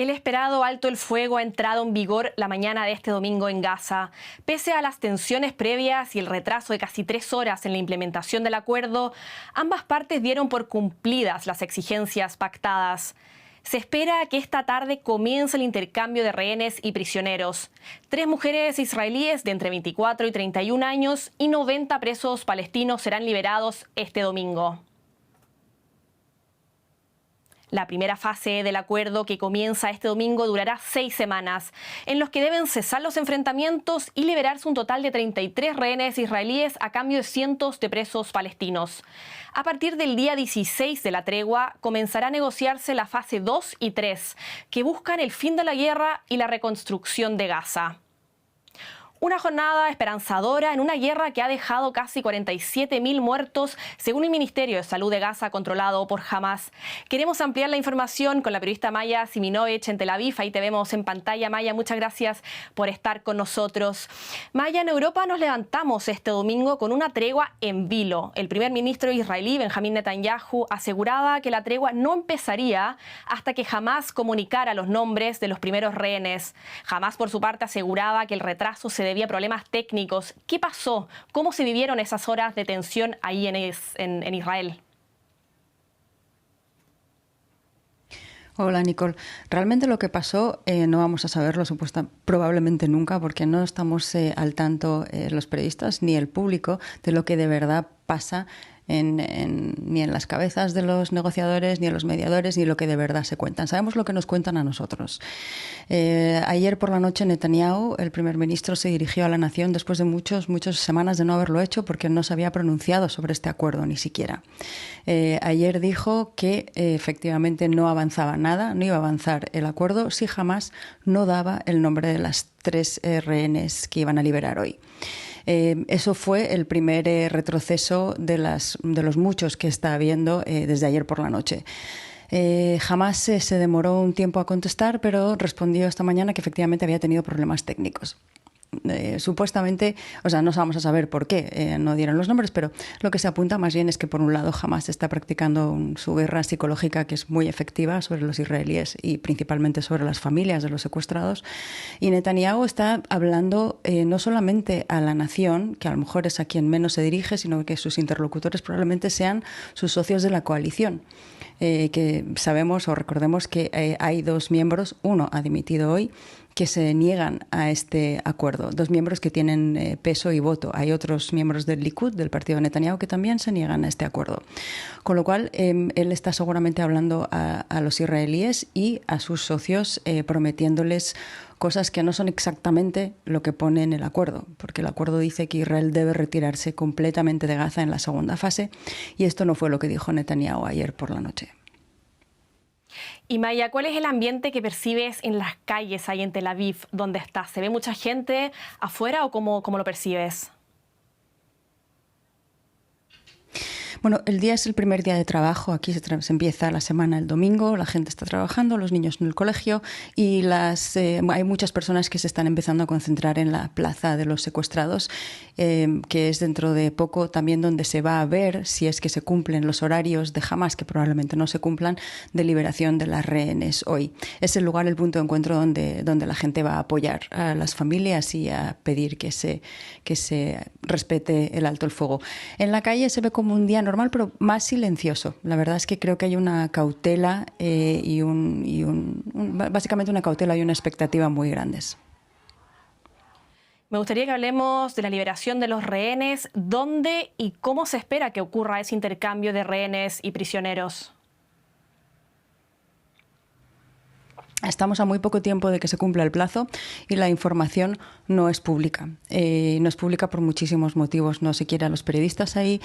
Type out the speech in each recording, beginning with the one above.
El esperado alto el fuego ha entrado en vigor la mañana de este domingo en Gaza. Pese a las tensiones previas y el retraso de casi 3 horas en la implementación del acuerdo, ambas partes dieron por cumplidas las exigencias pactadas. Se espera que esta tarde comience el intercambio de rehenes y prisioneros. 3 mujeres israelíes de entre 24 y 31 años y 90 presos palestinos serán liberados este domingo. La primera fase del acuerdo, que comienza este domingo, durará 6 semanas, en los que deben cesar los enfrentamientos y liberarse un total de 33 rehenes israelíes a cambio de cientos de presos palestinos. A partir del día 16 de la tregua, comenzará a negociarse la fase 2 y 3, que buscan el fin de la guerra y la reconstrucción de Gaza. Una jornada esperanzadora en una guerra que ha dejado casi 47.000 muertos, según el Ministerio de Salud de Gaza, controlado por Hamás. Queremos ampliar la información con la periodista Maya Siminovich en Tel Aviv. Ahí te vemos en pantalla. Maya, muchas gracias por estar con nosotros. Maya, en Europa nos levantamos este domingo con una tregua en vilo. El primer ministro israelí, Benjamín Netanyahu, aseguraba que la tregua no empezaría hasta que Hamás comunicara los nombres de los primeros rehenes. Hamás, por su parte, aseguraba que el retraso se debía a problemas técnicos. ¿Qué pasó? ¿Cómo se vivieron esas horas de tensión ahí en Israel? Hola, Nicole. Realmente lo que pasó no vamos a saberlo probablemente nunca, porque no estamos al tanto los periodistas ni el público de lo que de verdad pasa ni en las cabezas de los negociadores, ni en los mediadores, ni lo que de verdad se cuentan. Sabemos lo que nos cuentan a nosotros. Ayer por la noche Netanyahu, el primer ministro, se dirigió a la nación después de muchas semanas de no haberlo hecho, porque no se había pronunciado sobre este acuerdo ni siquiera. Ayer dijo que efectivamente no avanzaba nada, no iba a avanzar el acuerdo si jamás no daba el nombre de las 3 rehenes que iban a liberar hoy. Eso fue el primer retroceso de los muchos que está habiendo desde ayer por la noche. Jamás se demoró un tiempo a contestar, pero respondió esta mañana que efectivamente había tenido problemas técnicos. Supuestamente, no vamos a saber por qué no dieron los nombres, pero lo que se apunta más bien es que por un lado Hamás está practicando su guerra psicológica, que es muy efectiva sobre los israelíes y principalmente sobre las familias de los secuestrados, y Netanyahu está hablando no solamente a la nación, que a lo mejor es a quien menos se dirige, sino que sus interlocutores probablemente sean sus socios de la coalición. Que sabemos o recordemos que hay 2 miembros, uno ha dimitido hoy, que se niegan a este acuerdo. 2 miembros que tienen peso y voto. Hay otros miembros del Likud, del partido de Netanyahu, que también se niegan a este acuerdo. Con lo cual, él está seguramente hablando a los israelíes y a sus socios, prometiéndoles cosas que no son exactamente lo que pone en el acuerdo, porque el acuerdo dice que Israel debe retirarse completamente de Gaza en la segunda fase, y esto no fue lo que dijo Netanyahu ayer por la noche. Y Maya, ¿cuál es el ambiente que percibes en las calles ahí en Tel Aviv, donde estás? ¿Se ve mucha gente afuera o cómo lo percibes? Bueno, el día es el primer día de trabajo. Aquí se empieza la semana el domingo, la gente está trabajando, los niños en el colegio, y hay muchas personas que se están empezando a concentrar en la plaza de los secuestrados, que es dentro de poco también donde se va a ver si es que se cumplen los horarios de Hamás, que probablemente no se cumplan, de liberación de las rehenes hoy. Es el lugar, el punto de encuentro donde la gente va a apoyar a las familias y a pedir que se respete el alto el fuego. En la calle se ve como un día normal, pero más silencioso. La verdad es que creo que hay una cautela básicamente una cautela y una expectativa muy grandes. Me gustaría que hablemos de la liberación de los rehenes. ¿Dónde y cómo se espera que ocurra ese intercambio de rehenes y prisioneros? Estamos a muy poco tiempo de que se cumpla el plazo y la información no es pública. No es pública por muchísimos motivos. No se quiere a los periodistas ahí.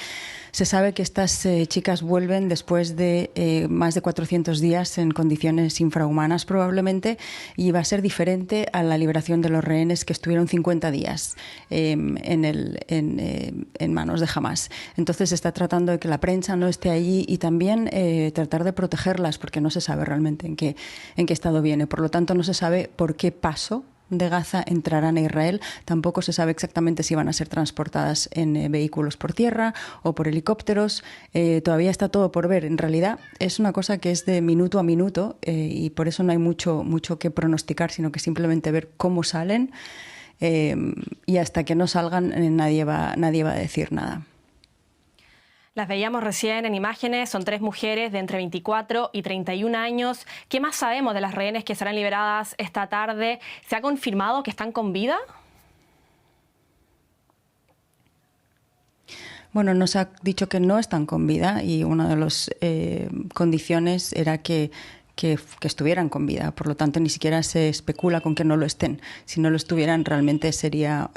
Se sabe que estas chicas vuelven después de más de 400 días en condiciones infrahumanas probablemente, y va a ser diferente a la liberación de los rehenes que estuvieron 50 días en manos de Hamás. Entonces se está tratando de que la prensa no esté allí y también tratar de protegerlas, porque no se sabe realmente en qué estado viene. Por lo tanto, no se sabe por qué paso de Gaza entrarán a Israel. Tampoco se sabe exactamente si van a ser transportadas en vehículos por tierra o por helicópteros. Todavía está todo por ver. En realidad es una cosa que es de minuto a minuto y por eso no hay mucho que pronosticar, sino que simplemente ver cómo salen y hasta que no salgan nadie va a decir nada. Las veíamos recién en imágenes, son 3 mujeres de entre 24 y 31 años. ¿Qué más sabemos de las rehenes que serán liberadas esta tarde? ¿Se ha confirmado que están con vida? Bueno, nos ha dicho que no están con vida y una de las condiciones era que estuvieran con vida. Por lo tanto, ni siquiera se especula con que no lo estén. Si no lo estuvieran, realmente sería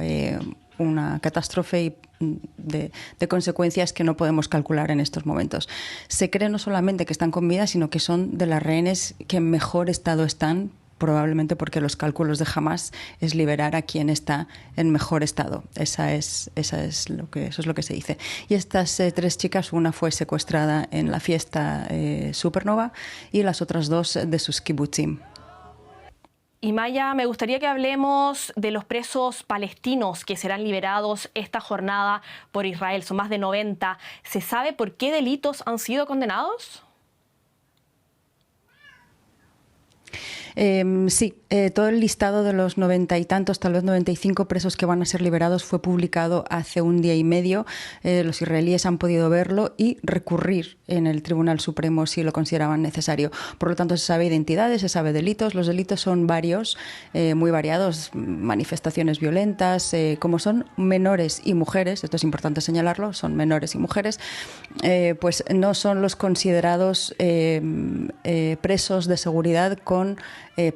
una catástrofe de consecuencias que no podemos calcular en estos momentos. Se cree no solamente que están con vida, sino que son de las rehenes que en mejor estado están, probablemente porque los cálculos de Hamás es liberar a quien está en mejor estado. Eso es lo que se dice. Y estas 3 chicas, una fue secuestrada en la fiesta Supernova y las otras 2 de sus kibutzim. Y Maya, me gustaría que hablemos de los presos palestinos que serán liberados esta jornada por Israel. Son más de 90. ¿Se sabe por qué delitos han sido condenados? Sí, todo el listado de los 90 y tantos, tal vez 95 presos que van a ser liberados fue publicado hace un día y medio. Los israelíes han podido verlo y recurrir en el Tribunal Supremo si lo consideraban necesario. Por lo tanto, se sabe identidades, se sabe delitos. Los delitos son varios, muy variados, manifestaciones violentas. Como son menores y mujeres, esto es importante señalarlo, son menores y mujeres, pues no son los considerados presos de seguridad con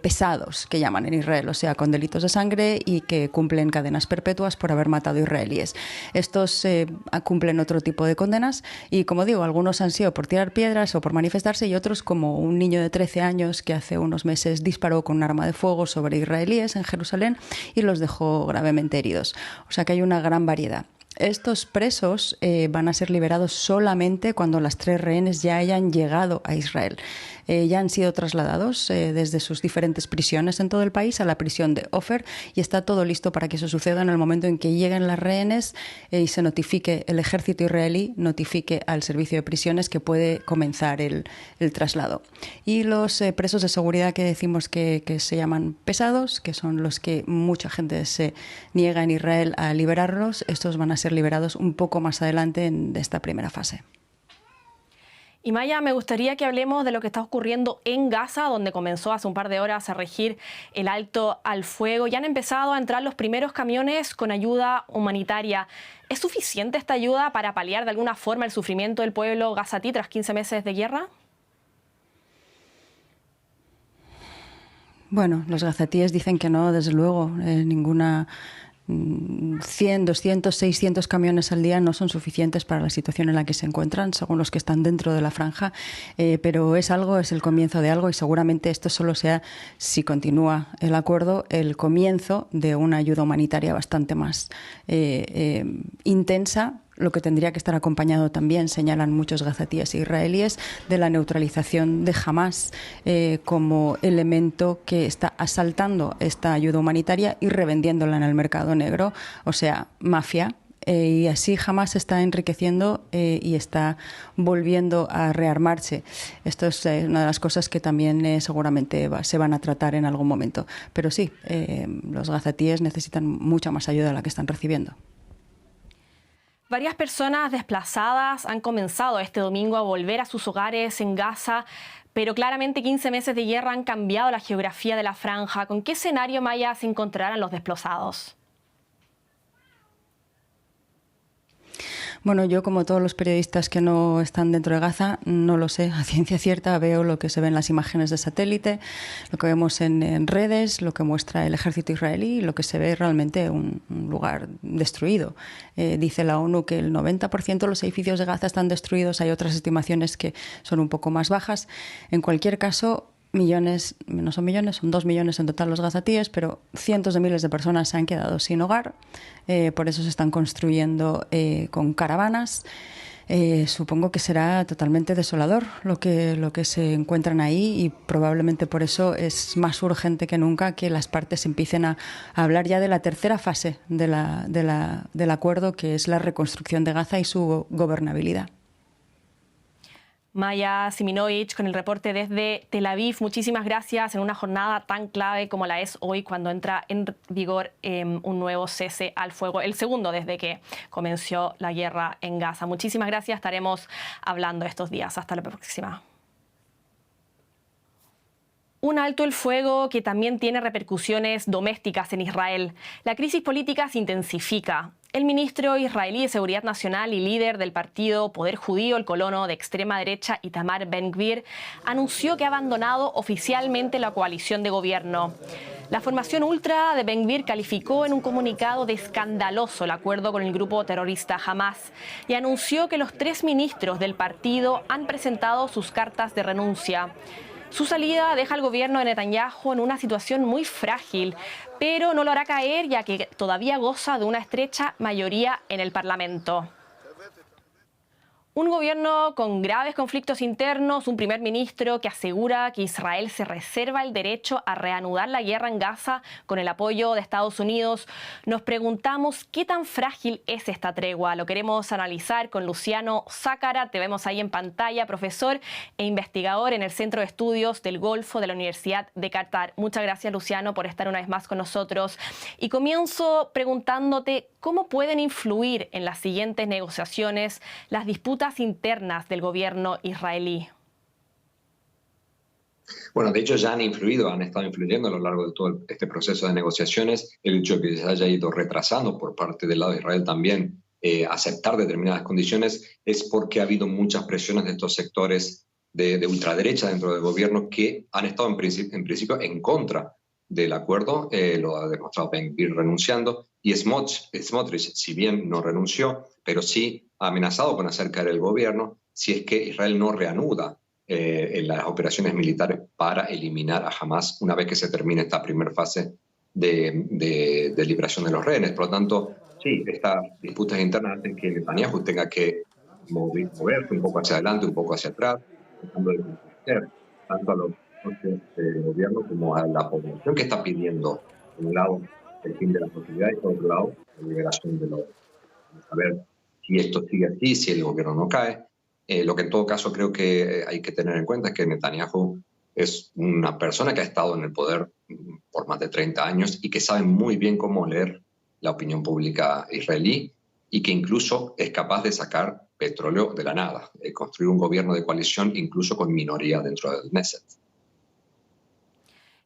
pesados, que llaman en Israel, o sea, con delitos de sangre y que cumplen cadenas perpetuas por haber matado israelíes. Estos cumplen otro tipo de condenas y, como digo, algunos han sido por tirar piedras o por manifestarse y otros, como un niño de 13 años que hace unos meses disparó con un arma de fuego sobre israelíes en Jerusalén y los dejó gravemente heridos. O sea que hay una gran variedad. Estos presos van a ser liberados solamente cuando las 3 rehenes ya hayan llegado a Israel. Ya han sido trasladados desde sus diferentes prisiones en todo el país a la prisión de Ofer y está todo listo para que eso suceda en el momento en que lleguen las rehenes y se notifique, el ejército israelí notifique al servicio de prisiones que puede comenzar el traslado. Y los presos de seguridad que decimos que se llaman pesados, que son los que mucha gente se niega en Israel a liberarlos, estos van a ser liberados un poco más adelante en esta primera fase. Y Maya, me gustaría que hablemos de lo que está ocurriendo en Gaza, donde comenzó hace un par de horas a regir el alto al fuego. Ya han empezado a entrar los primeros camiones con ayuda humanitaria. ¿Es suficiente esta ayuda para paliar de alguna forma el sufrimiento del pueblo gazatí tras 15 meses de guerra? Bueno, los gazatíes dicen que no, desde luego, ninguna 100, 200, 600 camiones al día no son suficientes para la situación en la que se encuentran, según los que están dentro de la franja, pero es el comienzo de algo y seguramente esto solo sea, si continúa el acuerdo, el comienzo de una ayuda humanitaria bastante más intensa, lo que tendría que estar acompañado también, señalan muchos gazatíes e israelíes, de la neutralización de Hamás como elemento que está asaltando esta ayuda humanitaria y revendiéndola en el mercado negro, o sea, mafia. Y así Hamás está enriqueciendo y está volviendo a rearmarse. Esto es una de las cosas que también seguramente se van a tratar en algún momento. Pero sí, los gazatíes necesitan mucha más ayuda de la que están recibiendo. Varias personas desplazadas han comenzado este domingo a volver a sus hogares en Gaza, pero claramente 15 meses de guerra han cambiado la geografía de la franja. ¿Con qué escenario, Maya, se encontrarán los desplazados? Bueno, yo, como todos los periodistas que no están dentro de Gaza, no lo sé a ciencia cierta. Veo lo que se ve en las imágenes de satélite, lo que vemos en redes, lo que muestra el ejército israelí, lo que se ve realmente un lugar destruido. Dice la ONU que el 90% de los edificios de Gaza están destruidos. Hay otras estimaciones que son un poco más bajas. En cualquier caso, millones, no son millones, son 2 millones en total los gazatíes, pero cientos de miles de personas se han quedado sin hogar. Por eso se están construyendo con caravanas. supongo que será totalmente desolador lo que se encuentran ahí, y probablemente por eso es más urgente que nunca que las partes empiecen a hablar ya de la tercera fase del acuerdo, que es la reconstrucción de Gaza y su gobernabilidad. Maya Siminovich con el reporte desde Tel Aviv. Muchísimas gracias en una jornada tan clave como la es hoy, cuando entra en vigor un nuevo cese al fuego, el segundo desde que comenzó la guerra en Gaza. Muchísimas gracias, estaremos hablando estos días. Hasta la próxima. Un alto el fuego que también tiene repercusiones domésticas en Israel. La crisis política se intensifica. El ministro israelí de Seguridad Nacional y líder del partido Poder Judío, el colono de extrema derecha Itamar Ben-Gvir, anunció que ha abandonado oficialmente la coalición de gobierno. La formación ultra de Ben-Gvir calificó en un comunicado de escandaloso el acuerdo con el grupo terrorista Hamas y anunció que los 3 ministros del partido han presentado sus cartas de renuncia. Su salida deja al gobierno de Netanyahu en una situación muy frágil, pero no lo hará caer, ya que todavía goza de una estrecha mayoría en el Parlamento. Un gobierno con graves conflictos internos, un primer ministro que asegura que Israel se reserva el derecho a reanudar la guerra en Gaza con el apoyo de Estados Unidos. Nos preguntamos qué tan frágil es esta tregua. Lo queremos analizar con Luciano Zácara. Te vemos ahí en pantalla, profesor e investigador en el Centro de Estudios del Golfo de la Universidad de Qatar. Muchas gracias, Luciano, por estar una vez más con nosotros. Y comienzo preguntándote cómo pueden influir en las siguientes negociaciones las disputas internas del gobierno israelí. Bueno, de hecho ya han estado influyendo a lo largo de todo este proceso de negociaciones. El hecho de que se haya ido retrasando por parte del lado de Israel también aceptar determinadas condiciones es porque ha habido muchas presiones de estos sectores de ultraderecha dentro del gobierno que han estado en principio en contra del acuerdo. Lo ha demostrado Ben-Gvir renunciando, y Smotrich, si bien no renunció, pero sí ha amenazado con hacer caer el gobierno si es que Israel no reanuda en las operaciones militares para eliminar a Hamas una vez que se termine esta primera fase de liberación de los rehenes. Por lo tanto, sí, estas disputas internas hacen que Netanyahu tenga que moverse un poco hacia adelante, un poco hacia atrás, tratando de convencer tanto a los del gobierno como a la población, que está pidiendo, por un lado, el fin de las hostilidades, y por otro lado, la liberación de los rehenes. Vamos a ver si esto sigue así, si el gobierno no cae. Lo que en todo caso creo que hay que tener en cuenta es que Netanyahu es una persona que ha estado en el poder por más de 30 años y que sabe muy bien cómo leer la opinión pública israelí, y que incluso es capaz de sacar petróleo de la nada, de construir un gobierno de coalición incluso con minoría dentro del Knesset.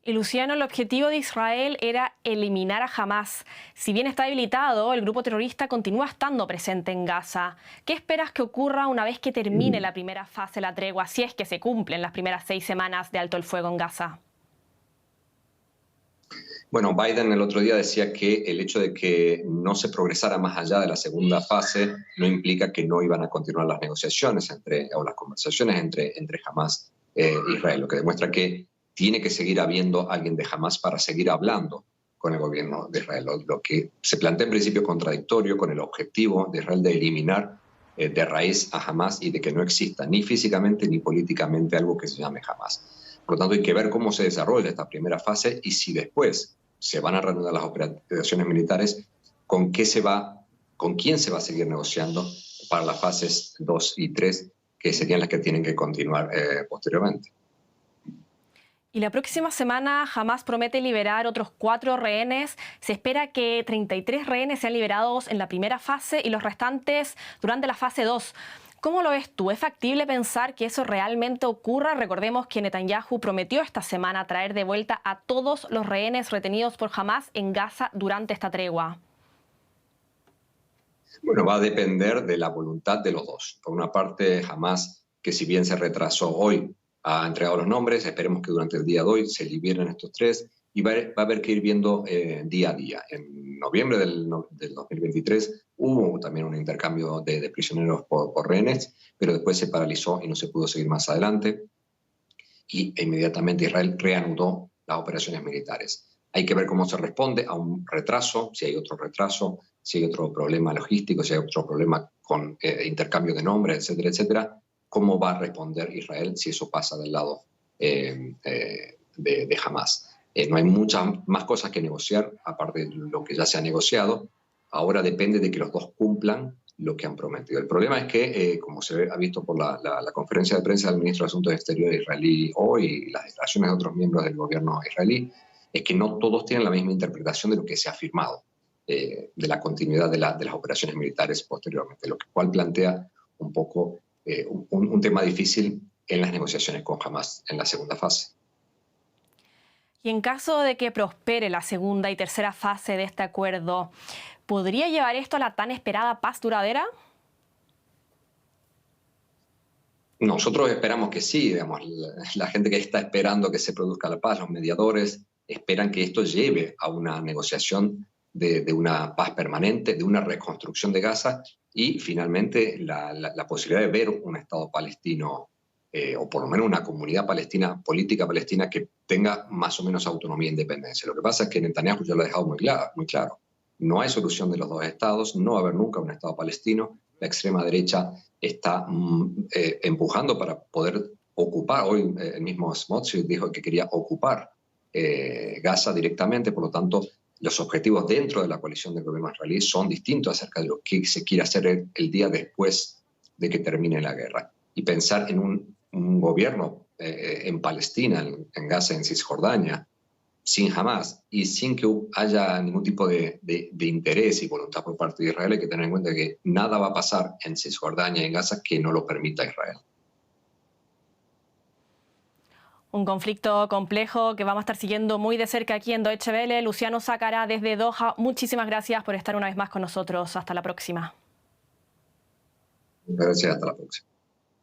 Y Luciano, el objetivo de Israel era eliminar a Hamas. Si bien está debilitado, el grupo terrorista continúa estando presente en Gaza. ¿Qué esperas que ocurra una vez que termine la primera fase de la tregua, si es que se cumplen las primeras 6 semanas de alto el fuego en Gaza? Bueno, Biden el otro día decía que el hecho de que no se progresara más allá de la segunda fase no implica que no iban a continuar las negociaciones o las conversaciones entre Hamas e Israel, lo que demuestra que tiene que seguir habiendo alguien de Hamas para seguir hablando con el gobierno de Israel. Lo que se plantea en principio contradictorio con el objetivo de Israel de eliminar de raíz a Hamas y de que no exista ni físicamente ni políticamente algo que se llame Hamas. Por lo tanto, hay que ver cómo se desarrolla esta primera fase y si después se van a reanudar las operaciones militares, con quién se va a seguir negociando para las fases 2 y 3, que serían las que tienen que continuar posteriormente. Y la próxima semana Hamas promete liberar otros 4 rehenes. Se espera que 33 rehenes sean liberados en la primera fase y los restantes durante la fase 2. ¿Cómo lo ves tú? ¿Es factible pensar que eso realmente ocurra? Recordemos que Netanyahu prometió esta semana traer de vuelta a todos los rehenes retenidos por Hamas en Gaza durante esta tregua. Bueno, va a depender de la voluntad de los dos. Por una parte, Hamas, que si bien se retrasó hoy, ha entregado los nombres. Esperemos que durante el día de hoy se liberen estos 3 y va a haber que ir viendo día a día. En noviembre del 2023 hubo también un intercambio de prisioneros por rehenes, pero después se paralizó y no se pudo seguir más adelante, y inmediatamente Israel reanudó las operaciones militares. Hay que ver cómo se responde a un retraso, si hay otro retraso, si hay otro problema logístico, si hay otro problema con intercambio de nombres, etcétera, etcétera. ¿Cómo va a responder Israel si eso pasa del lado de Hamás? No hay muchas más cosas que negociar, aparte de lo que ya se ha negociado. Ahora depende de que los dos cumplan lo que han prometido. El problema es que, como se ha visto por la conferencia de prensa del ministro de Asuntos Exteriores israelí hoy y las declaraciones de otros miembros del gobierno israelí, es que no todos tienen la misma interpretación de lo que se ha firmado, de la continuidad de las operaciones militares posteriormente, lo cual plantea un poco un tema difícil en las negociaciones con Hamás en la segunda fase. Y en caso de que prospere la segunda y tercera fase de este acuerdo, ¿podría llevar esto a la tan esperada paz duradera? Nosotros esperamos que sí, digamos, la gente que está esperando que se produzca la paz, los mediadores, esperan que esto lleve a una negociación de una paz permanente, de una reconstrucción de Gaza y finalmente la posibilidad de ver un Estado palestino o por lo menos una comunidad palestina, política palestina que tenga más o menos autonomía e independencia. Lo que pasa es que Netanyahu ya lo ha dejado muy claro. No hay solución de los dos estados, no va a haber nunca un Estado palestino. La extrema derecha está empujando para poder ocupar. Hoy el mismo Smotrich dijo que quería ocupar Gaza directamente, por lo tanto los objetivos dentro de la coalición del gobierno israelí son distintos acerca de lo que se quiere hacer el día después de que termine la guerra. Y pensar en un gobierno en Palestina, en Gaza, en Cisjordania, sin Hamás y sin que haya ningún tipo de interés y voluntad por parte de Israel, hay que tener en cuenta que nada va a pasar en Cisjordania y en Gaza que no lo permita Israel. Un conflicto complejo que vamos a estar siguiendo muy de cerca aquí en Deutsche Welle. Luciano Zácara desde Doha, muchísimas gracias por estar una vez más con nosotros. Hasta la próxima. Gracias, hasta la próxima.